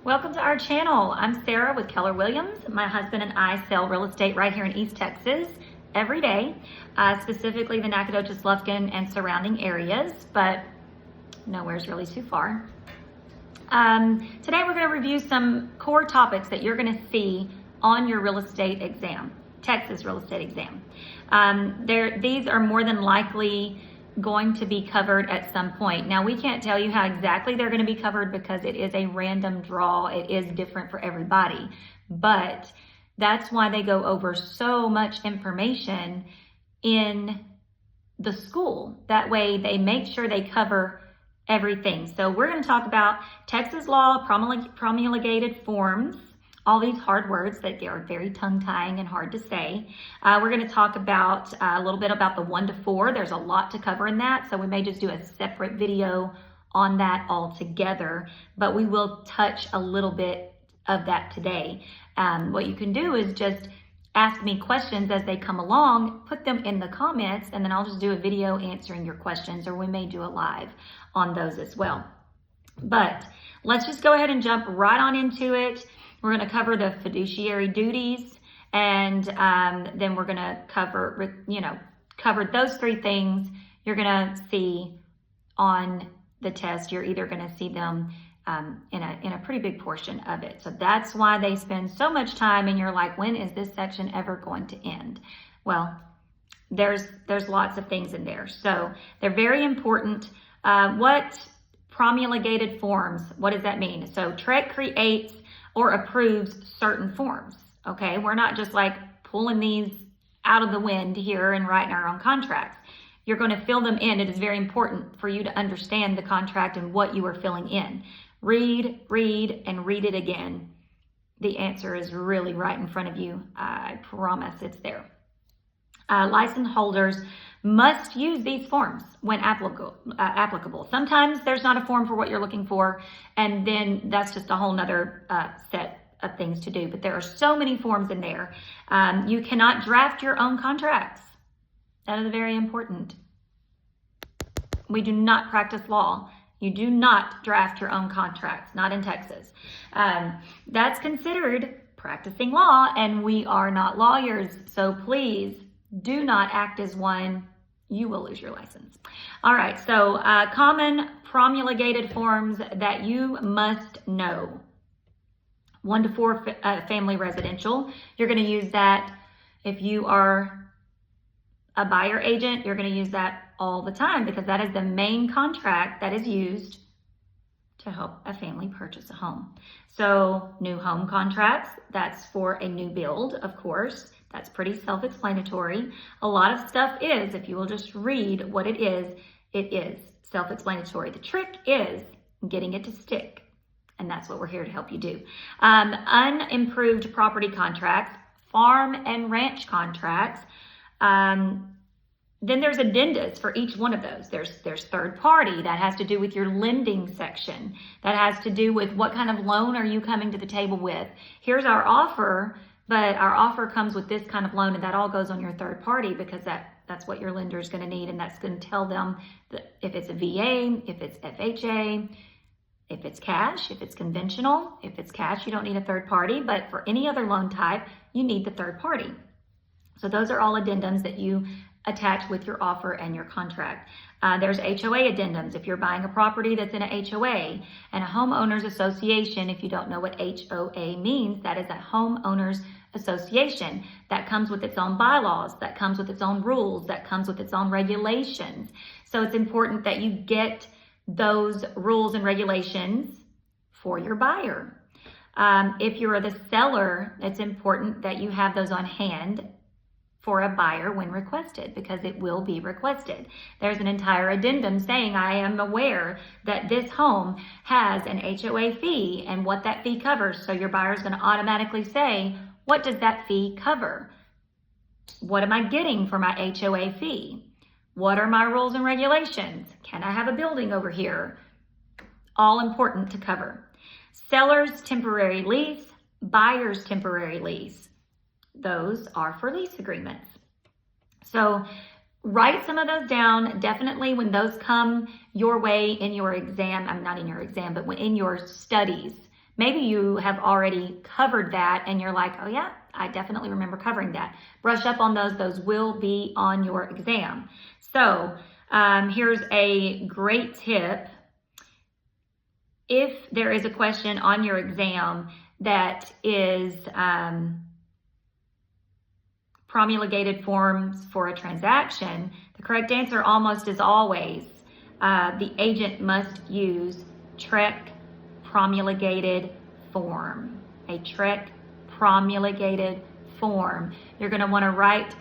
Welcome to our channel. I'm Sarah with Keller Williams. My husband and I sell real estate right here in East Texas every day, specifically the Nacogdoches, Lufkin, and surrounding areas, but nowhere's really too far. Today we're going to review some core topics that you're going to see on your real estate exam, Texas real estate exam. These are more than likely going to be covered at some point. Now, we can't tell you how exactly they're going to be covered because it is a random draw. It is different for everybody, but that's why they go over so much information in the school. That way they make sure they cover everything. So we're going to talk about Texas law, promulgated forms, all these hard words that are very tongue-tying and hard to say. We're going to talk about a little bit about the 1 to 4. There's a lot to cover in that, so we may just do a separate video on that altogether, but we will touch a little bit of that today. What you can do is just ask me questions as they come along, put them in the comments, and then I'll just do a video answering your questions, or we may do a live on those as well. But let's just go ahead and jump right on into it. We're going to cover the fiduciary duties, and then we're going to cover those 3 things you're going to see on the test. You're either going to see them in a pretty big portion of it. So that's why they spend so much time, and you're like, when is this section ever going to end? Well, there's lots of things in there. So they're very important. What promulgated forms, what does that mean? So TREC creates or approves certain forms, okay? We're not just like pulling these out of the wind here and writing our own contracts. You're going to fill them in. It is very important for you to understand the contract and what you are filling in. Read, and read it again. The answer is really right in front of you. I promise it's there. License holders must use these forms when applicable. Sometimes there's not a form for what you're looking for, and then that's just a whole nother set of things to do. But there are so many forms in there. You cannot draft your own contracts. That is very important. We do not practice law. You do not draft your own contracts, not in Texas. That's considered practicing law, and we are not lawyers, so please do not act as one. You will lose your license. All right, so common promulgated forms that you must know. 1 to 4 family residential. You're going to use that if you are a buyer agent. You're going to use that all the time because that is the main contract that is used to help a family purchase a home. So new home contracts, that's for a new build, of course. That's pretty self-explanatory. A lot of stuff is, if you will just read what it is self-explanatory. The trick is getting it to stick, and that's what we're here to help you do. Unimproved property contracts, farm and ranch contracts. Then there's addendas for each one of those. There's third party. That has to do with your lending section. That has to do with what kind of loan are you coming to the table with. Here's our offer, but our offer comes with this kind of loan, and that all goes on your third party because that's what your lender is going to need, and that's going to tell them that if it's a VA, if it's FHA, if it's cash, if it's conventional. If it's cash, you don't need a third party, but for any other loan type, you need the third party. So those are all addendums that you attach with your offer and your contract. There's HOA addendums if you're buying a property that's in a HOA, and a homeowners association. If you don't know what HOA means, that is a homeowners association. That comes with its own bylaws, that comes with its own rules, that comes with its own regulations. So it's important that you get those rules and regulations for your buyer. If you're the seller, it's important that you have those on hand for a buyer when requested, because it will be requested. There's an entire addendum saying, I am aware that this home has an HOA fee and what that fee covers. So your buyer is going to automatically say, what does that fee cover? What am I getting for my HOA fee? What are my rules and regulations? Can I have a building over here? All important to cover. Seller's temporary lease, buyer's temporary lease. Those are for lease agreements. So write some of those down. Definitely when those come your way in your exam, I'm not in your exam, but in your studies, Maybe you have already covered that and you're like, oh yeah, I definitely remember covering that. Brush up on those. Those will be on your exam. So here's a great tip. If there is a question on your exam that is promulgated forms for a transaction, the correct answer almost is always the agent must use TREC promulgated form. A TREC promulgated form. You're going to want to write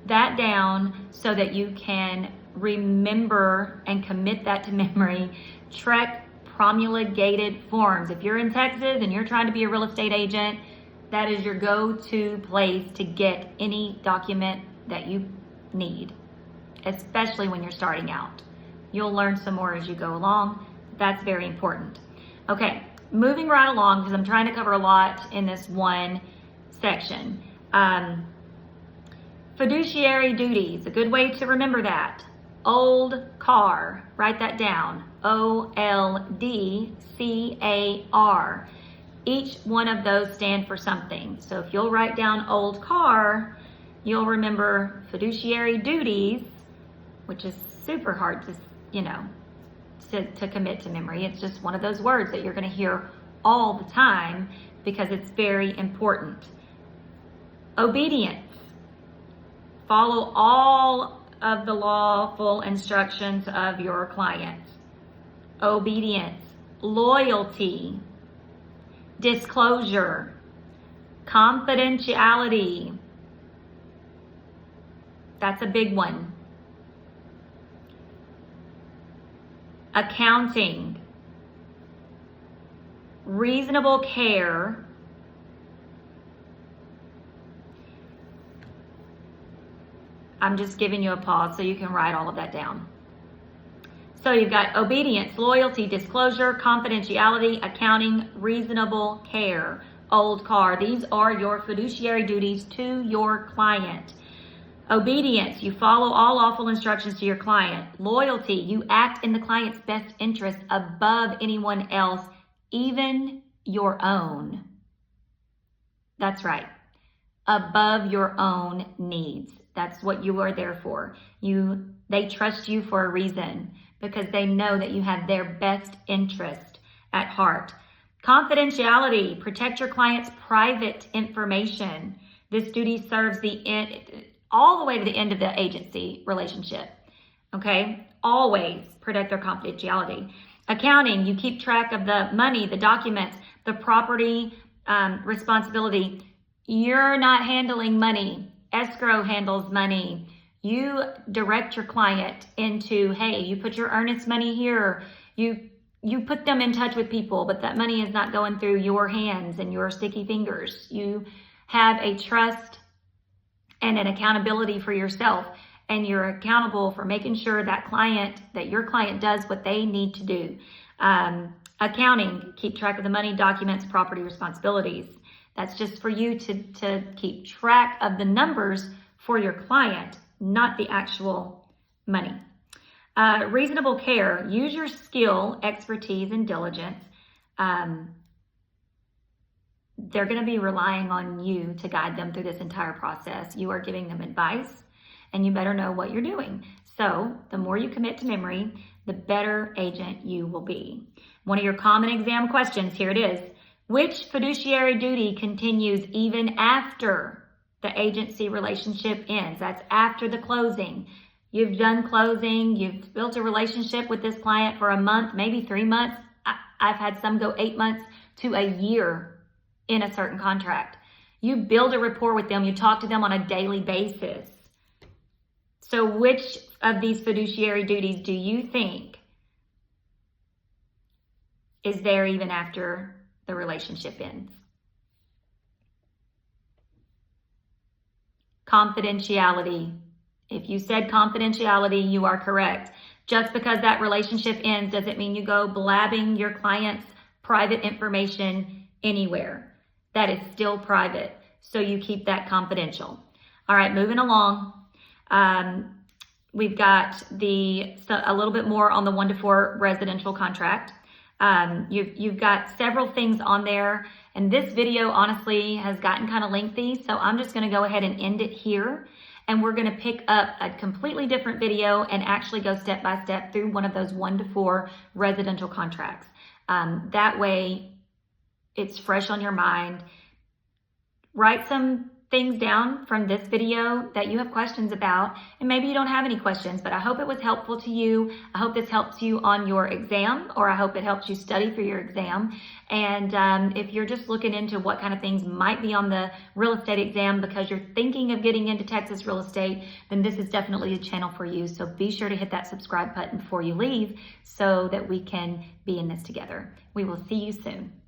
that down so that you can remember and commit that to memory. TREC promulgated forms. If you're in Texas and you're trying to be a real estate agent, that is your go-to place to get any document that you need, especially when you're starting out. You'll learn some more as you go along. That's very important. Okay, moving right along, because I'm trying to cover a lot in this one section. Fiduciary duties, a good way to remember that. Old car, write that down. OLDCAR. Each one of those stand for something. So if you'll write down old car, you'll remember fiduciary duties, which is super hard to, to commit to memory. It's just one of those words that you're going to hear all the time because it's very important. Obedience. Follow all of the lawful instructions of your client. Obedience. Loyalty. Disclosure. Confidentiality. That's a big one. Accounting. Reasonable care. I'm just giving you a pause so you can write all of that down. So you've got obedience, loyalty, disclosure, confidentiality, accounting, reasonable care, old car. These are your fiduciary duties to your client. Obedience, you follow all lawful instructions to your client. Loyalty, you act in the client's best interest above anyone else, even your own. That's right. Above your own needs. That's what you are there for. They trust you for a reason because they know that you have their best interest at heart. Confidentiality, protect your client's private information. This duty serves all the way to the end of the agency relationship. Okay? Always protect their confidentiality. Accounting, you keep track of the money, the documents, the property responsibility. You're not handling money. Escrow handles money. You direct your client into, hey, you put your earnest money here. You put them in touch with people, but that money is not going through your hands and your sticky fingers. You have a trust and an accountability for yourself, and you're accountable for making sure that your client does what they need to do. Accounting, keep track of the money, documents, property responsibilities. That's just for you to keep track of the numbers for your client, not the actual money. Reasonable care, use your skill, expertise, and diligence. They're going to be relying on you to guide them through this entire process. You are giving them advice, and you better know what you're doing. So the more you commit to memory, the better agent you will be. One of your common exam questions, here it is. Which fiduciary duty continues even after the agency relationship ends? That's after the closing. You've done closing, you've built a relationship with this client for a month, maybe 3 months. I've had some go 8 months to a year in a certain contract. You build a rapport with them, you talk to them on a daily basis. So which of these fiduciary duties do you think is there even after the relationship ends? Confidentiality. If you said confidentiality, you are correct. Just because that relationship ends doesn't mean you go blabbing your client's private information anywhere. That is still private, so you keep that confidential. All right, moving along. We've got a little bit more on the 1-to-4 residential contract. You've got several things on there, and this video honestly has gotten kind of lengthy, so I'm just going to go ahead and end it here, and we're going to pick up a completely different video and actually go step by step through one of those 1 to 4 residential contracts. That way it's fresh on your mind. Write some things down from this video that you have questions about, and maybe you don't have any questions, but I hope it was helpful to you. I hope this helps you on your exam, or I hope it helps you study for your exam. And if you're just looking into what kind of things might be on the real estate exam because you're thinking of getting into Texas real estate, then this is definitely a channel for you. So be sure to hit that subscribe button before you leave so that we can be in this together. We will see you soon.